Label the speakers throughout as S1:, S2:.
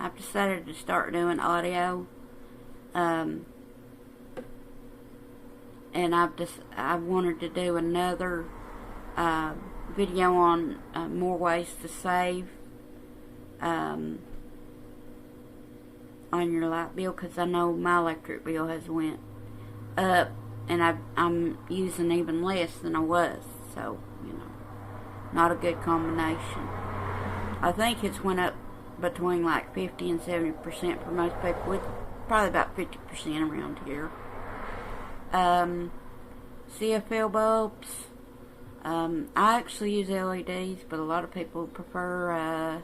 S1: I've decided to start doing audio. Um, and I wanted to do another uh, video on more ways to save on your light bill, because I know my electric bill has went up, and I'm using even less than I was, so not a good combination. I think it's went up between like 50 and 70% for most people, with probably about 50% around here. CFL bulbs. I actually use LEDs, but a lot of people prefer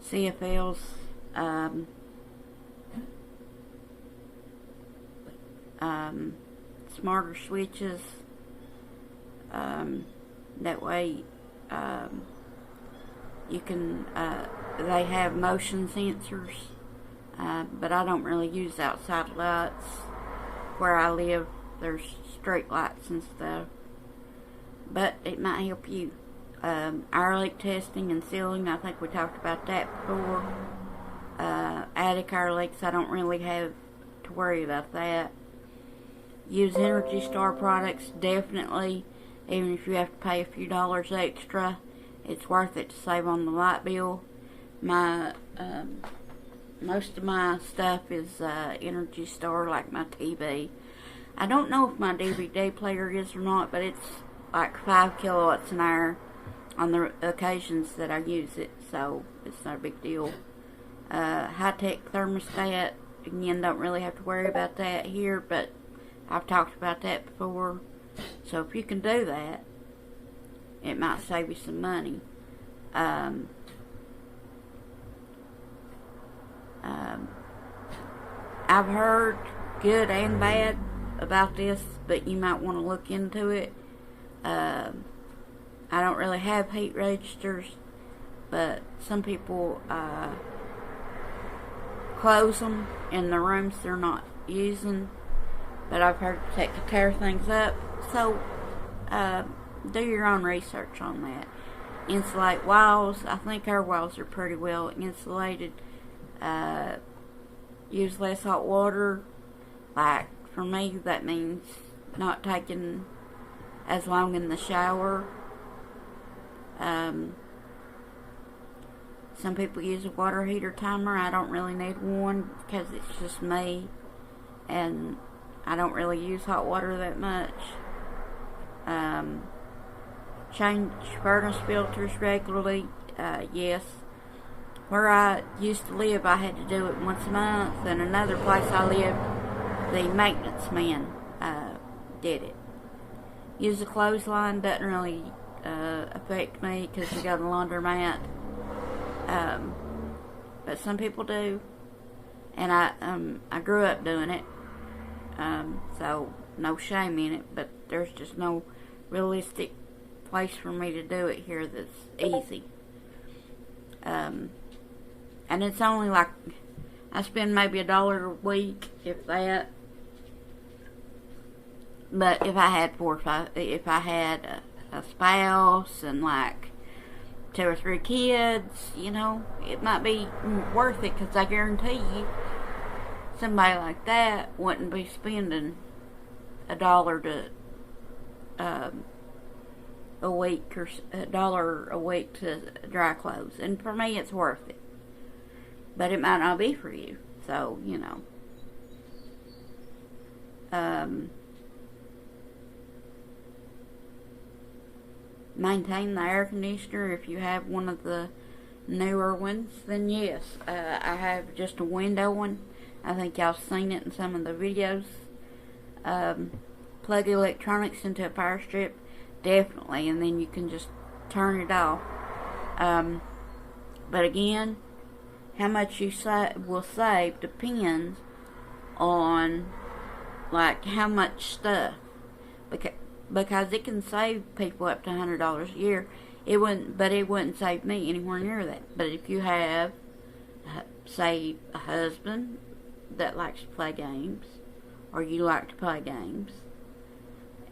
S1: CFLs. Smarter switches. That way, you can. They have motion sensors, but I don't really use outside lights. Where I live, there's street lights and stuff, but it might help you. Air leak testing and sealing, I think we talked about that before. Attic air leaks, I don't really have to worry about that. Use Energy Star products, definitely. Even if you have to pay a few dollars extra, it's worth it to save on the light bill. Most of my stuff is Energy Star, like my TV. I don't know if my DVD player is or not, but it's like 5 kilowatts an hour on the occasions that I use it, so it's not a big deal. High-tech thermostat, again, don't really have to worry about that here, but I've talked about that before. So if you can do that, it might save you some money. I've heard good and bad about this, but you might want to look into it. I don't really have heat registers, but some people close them in the rooms they're not using. But I've heard that could tear things up. So, do your own research on that. Insulate walls. I think our walls are pretty well insulated. Use less hot water. Like, for me, that means not taking as long in the shower. Some people use a water heater timer. I don't really need one because it's just me, and I don't really use hot water that much. Change furnace filters regularly. Yes. Where I used to live, I had to do it once a month, and another place I lived, the maintenance man did it. Use a clothesline, doesn't really affect me because we got a laundromat. But some people do, and I grew up doing it. So no shame in it, but there's just no realistic place for me to do it here that's easy. And it's only like, I spend maybe $1 a week, if that. But if I had if I had a spouse and like 2 or 3 kids, it might be worth it, because I guarantee you, somebody like that wouldn't be spending $1 to a week, or $1 a week to dry clothes. And for me, it's worth it, but it might not be for you. So maintain the air conditioner. If you have one of the newer ones, then yes. I have just a window one. I think y'all seen it in some of the videos. Plug electronics into a power strip, definitely, and then you can just turn it off. But again, how much you will save depends on like how much stuff, because it can save people up to $100 a year. It wouldn't save me anywhere near that. But if you have, say, a husband that likes to play games, or you like to play games,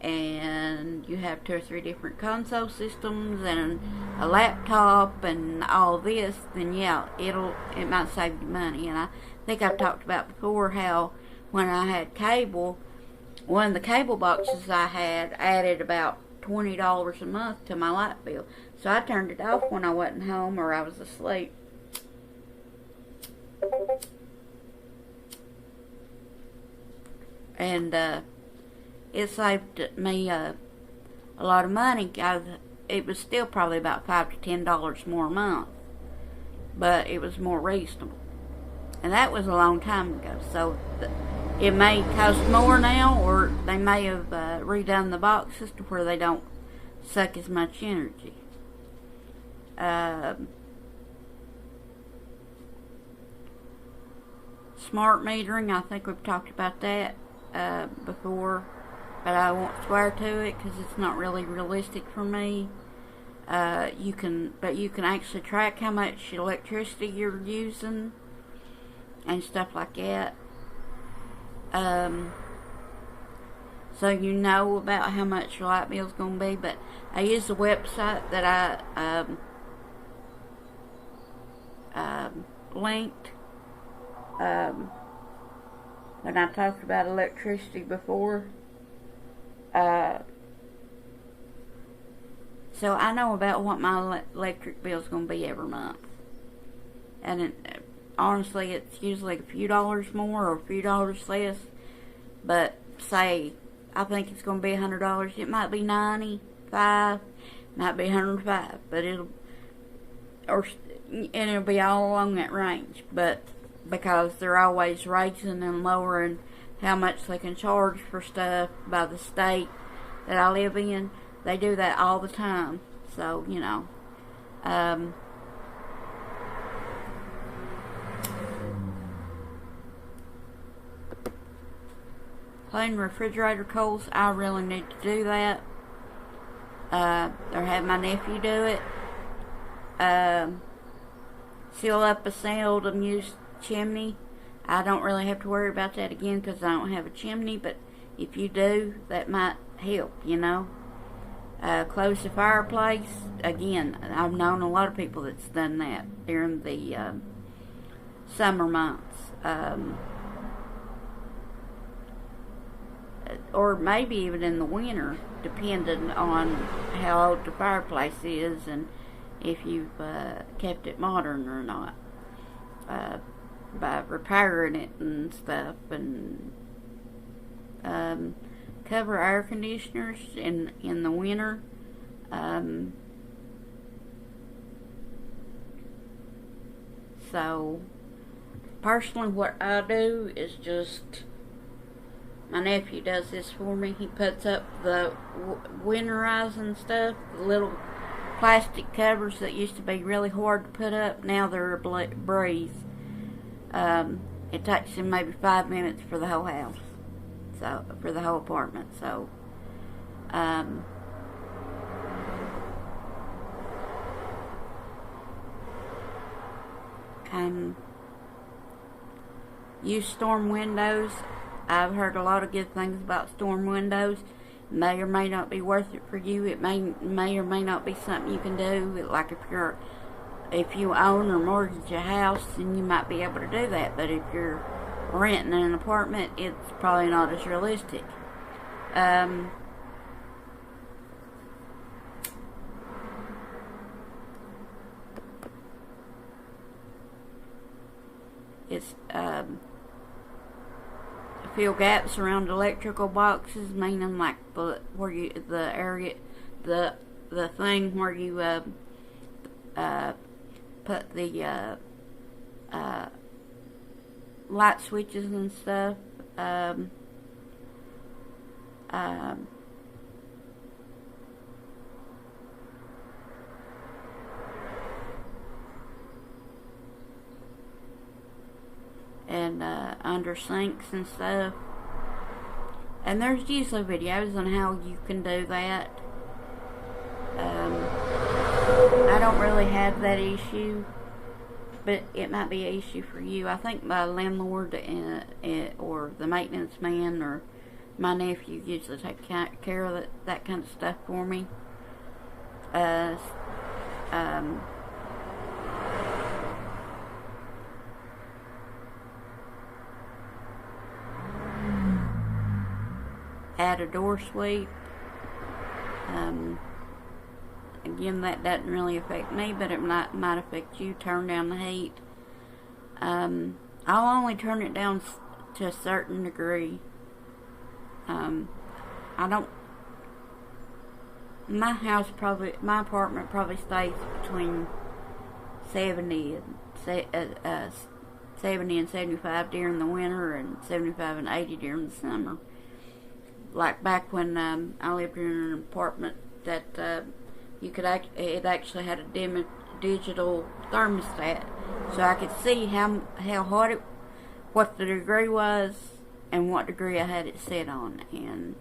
S1: and you have 2 or 3 different console systems and a laptop and all this, then yeah, it might save you money. And I think I've talked about before how when I had cable, one of the cable boxes I had added about $20 a month to my light bill. So I turned it off when I wasn't home or I was asleep. And it saved me a lot of money. It was still probably about $5 to $10 more a month, but it was more reasonable. And that was a long time ago. So it may cost more now, or they may have redone the boxes to where they don't suck as much energy. Smart metering, I think we've talked about that before, but I won't swear to it because it's not really realistic for me. You can actually track how much electricity you're using and stuff like that. So you know about how much your light bill's going to be. But I use the website that I linked when I talked about electricity before. So I know about what my electric bill's going to be every month. And honestly, it's usually a few dollars more or a few dollars less. But say, I think it's going to be $100. It might be $95, might be $105, but it'll be all along that range. But because they're always raising and lowering how much they can charge for stuff by the state that I live in, they do that all the time. So, you know, clean refrigerator coals, I really need to do that. Or have my nephew do it. Seal up a seldom used chimney. I don't really have to worry about that again because I don't have a chimney, but if you do, that might help, you know. Close the fireplace. Again, I've known a lot of people that's done that during the summer months. Or maybe even in the winter, depending on how old the fireplace is and if you've kept it modern or not. By repairing it and stuff, and cover air conditioners in the winter. So personally, what I do is just, my nephew does this for me. He puts up the winterizing stuff, the little plastic covers that used to be really hard to put up. Now they're a breeze. It takes him maybe 5 minutes for the whole house, so for the whole apartment. So, use storm windows. I've heard a lot of good things about storm windows. May or may not be worth it for you. It may or may not be something you can do. Like if you own or mortgage a house, then you might be able to do that. But if you're renting an apartment, it's probably not as realistic. It's fill gaps around electrical boxes, meaning like the thing where you put the light switches and stuff. And under sinks and stuff. And there's usually videos on how you can do that. I don't really have that issue, but it might be an issue for you. I think my landlord or the maintenance man or My nephew usually takes care of that kind of stuff for me. Um, Add a door sweep. Again, that doesn't really affect me, but it might affect you. Turn down the heat. I'll only turn it down to a certain degree. I don't. My apartment probably stays between 70 and 70 and 75 during the winter, and 75 and 80 during the summer. Like back when I lived in an apartment that it actually had a digital thermostat, so I could see how hot what the degree was, and what degree I had it set on, and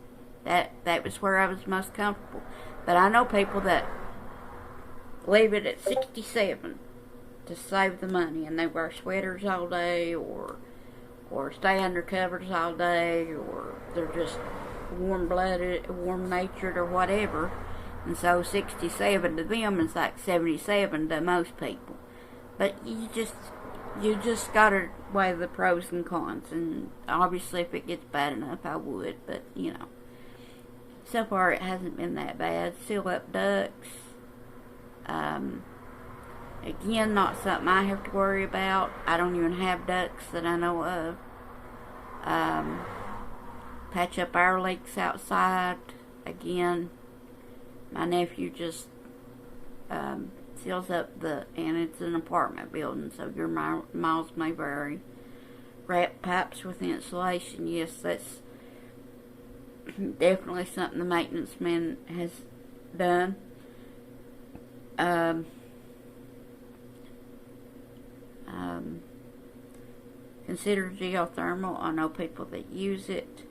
S1: that was where I was most comfortable. But I know people that leave it at 67 to save the money, and they wear sweaters all day, or stay under covers all day, or they're just warm-blooded, warm-natured, or whatever. And so 67 to them is like 77 to most people. But you just gotta weigh the pros and cons, and obviously if it gets bad enough I would, but so far it hasn't been that bad. Seal up ducts. Again, not something I have to worry about. I don't even have ducts that I know of. Patch up our leaks outside. Again, my nephew just seals up and it's an apartment building, so your miles may vary. Wrap pipes with insulation. Yes, that's definitely something the maintenance man has done. Consider geothermal. I know people that use it.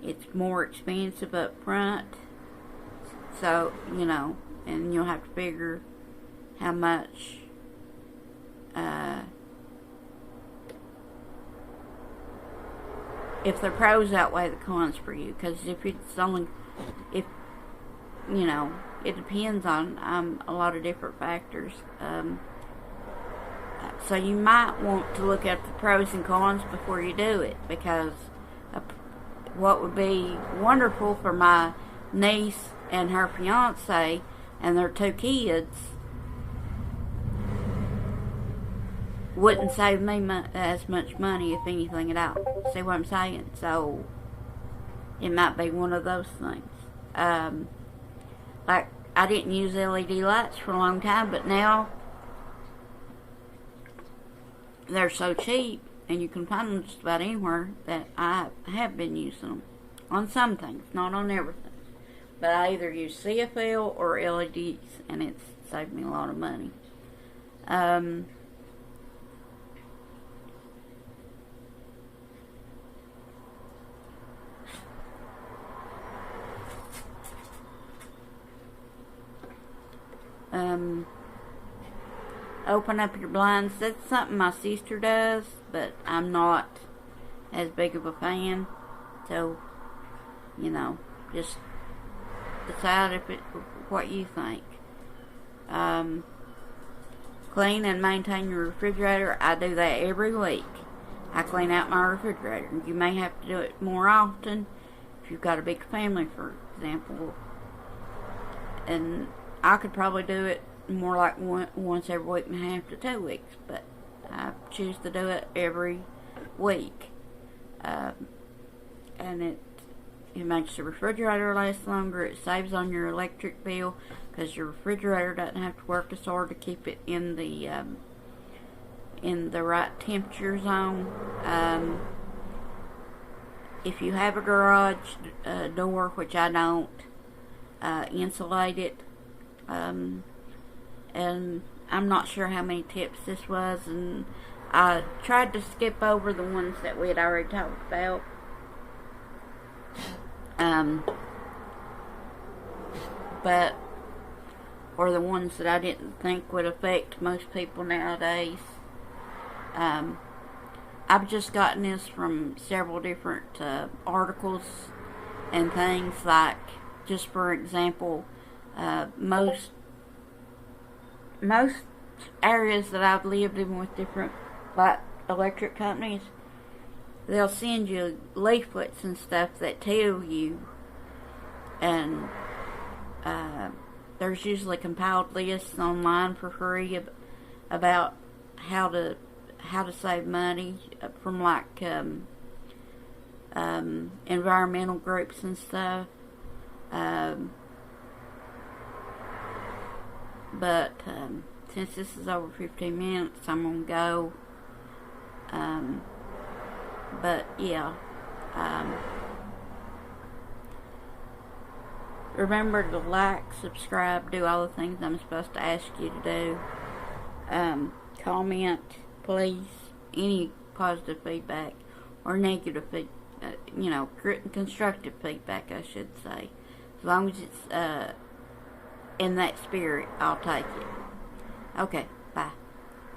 S1: It's more expensive up front, so and you'll have to figure how much if the pros outweigh the cons for you, because it depends on a lot of different factors. So you might want to look at the pros and cons before you do it, because what would be wonderful for my niece and her fiance and their 2 kids wouldn't save me as much money, if anything at all. See what I'm saying? So it might be one of those things. Like, I didn't use LED lights for a long time, but now they're so cheap, and you can find them just about anywhere, that I have been using them on some things, not on everything. But I either use CFL or LEDs, and it's saved me a lot of money. Open up your blinds. That's something my sister does, but I'm not as big of a fan. So, just decide what you think. Clean and maintain your refrigerator. I do that every week. I clean out my refrigerator. You may have to do it more often if you've got a big family, for example. And I could probably do it more like once every week and a half to 2 weeks, but I choose to do it every week. And it makes the refrigerator last longer. It saves on your electric bill, because your refrigerator doesn't have to work as hard to keep it in the right temperature zone. If you have a garage door, which I don't, insulate it. And I'm not sure how many tips this was, and I tried to skip over the ones that we had already talked about. Or the ones that I didn't think would affect most people nowadays. I've just gotten this from several different articles and things. Like, just for example, most areas that I've lived in with different like electric companies, they'll send you leaflets and stuff that tell you, and there's usually compiled lists online for free about how to save money from like environmental groups and stuff. But since this is over 15 minutes, I'm gonna go. But yeah, remember to like, subscribe, do all the things I'm supposed to ask you to do. Comment, please, any positive feedback or negative constructive feedback, I should say. As long as it's in that spirit, I'll take it. Okay, bye.